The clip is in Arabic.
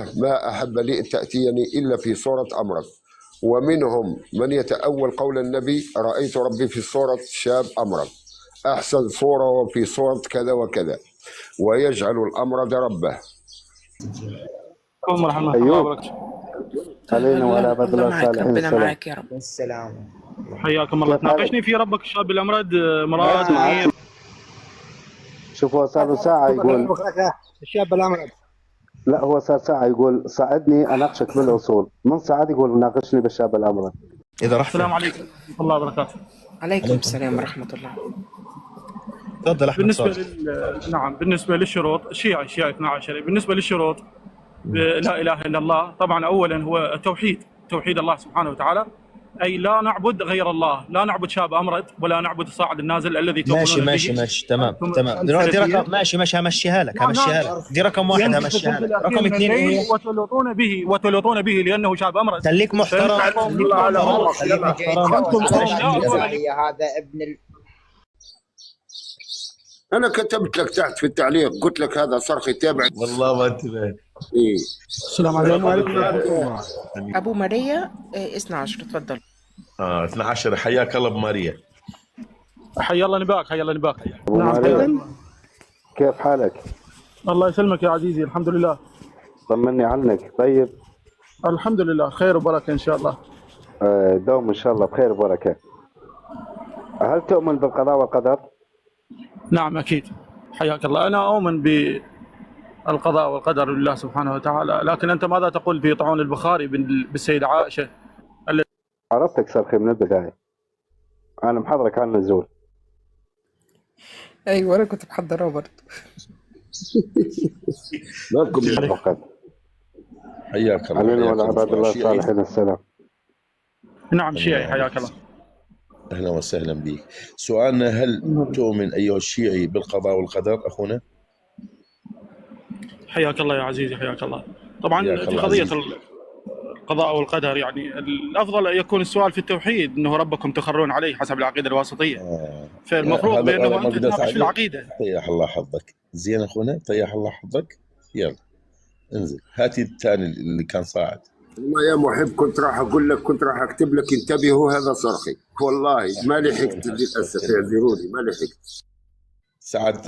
ما أحب لي أن تأتيني إلا في صورة أمرد. ومنهم من يتأول قول النبي: رأيت ربي في صورة شاب أمرد، أحسن صورة وفي صورة كذا وكذا، ويجعل الأمرد ربه. ورحمة الله أيوب وبركاته. علينا وعلى عباد الله معك، الصالحين ربنا السلام. معك يا رب. السلام. حياكم الله. كيف حالك؟ تناقشني في ربك الشاب الأمرد مراد اسمع منير. شوف، هو صار له ساعة يقول الشاب الأمرد. لا، هو صار ساعة يقول صعدني أناقشك بالأصول، من صعد يقول ناقشني بالشاب الأمرد. إذا رحت السلام عليكم ورحمة الله وبركاته. عليكم السلام ورحمة الله. تفضل أحمد بالنسبة صالح. نعم، بالنسبة للشروط الشيعي 12، بالنسبة للشروط لا إله إلا الله. طبعا أولا هو التوحيد، توحيد الله سبحانه وتعالى، أي لا نعبد غير الله، لا نعبد شاب أمرد ولا نعبد الصاعد النازل الذي تؤمنون ماشي تمام دي رقم، ماشي همشيها لك دي رقم واحد، همشيها لك. رقم اثنين ايه؟ وتلوطون به لأنه شاب أمرد. خليك محترم. هذا ابن أنا كتبت لك تحت في التعليق، قلت لك هذا صرخ يتابع. والله ما انتبهت. إيه. السلام عليكم ورحمة الله. أبو ماريا 12، تفضل. 12. حياك الله بماريا. حيا الله نباك، حيا الله نباك. أبو ماريا، كيف حالك؟ الله يسلمك يا عزيزي، الحمد لله. طمني عنك. طيب الحمد لله خير وبركة إن شاء الله. دوم إن شاء الله بخير وبركة. هل تؤمن بالقضاء والقدر؟ نعم أكيد. حياك الله. أنا أؤمن بالقضاء والقدر لله سبحانه وتعالى، لكن أنت ماذا تقول في طاعون البخاري بالسيدة عائشة؟ عرفتك صرخي من البداية، أنا محضرك عن النزول. أيوة أنا كنت محضرها برضه. حياك الله. علينا وعلى عباد الله الصالحين السلام. نعم شيعي، حياك الله. أهلا وسهلا بك. سؤالنا: هل تؤمن أيها الشيعي بالقضاء والقدر أخونا؟ حياك الله يا عزيزي، حياك الله. طبعا في قضية القضاء والقدر يعني الأفضل أن يكون السؤال في التوحيد، أنه ربكم تخرون عليه حسب العقيدة الواسطية. فالمفروض بأنه أنت تناقش في العقيدة. طيح الله حظك. زين أخونا، طيح الله حظك. يلا انزل، هاتي الثاني اللي كان صاعد. والله يا محب كنت راح أقول لك، كنت راح أكتب لك انتبهوا هذا صرخي، والله ما لحقت للأسف، اعذروني ما لحقت. سعد.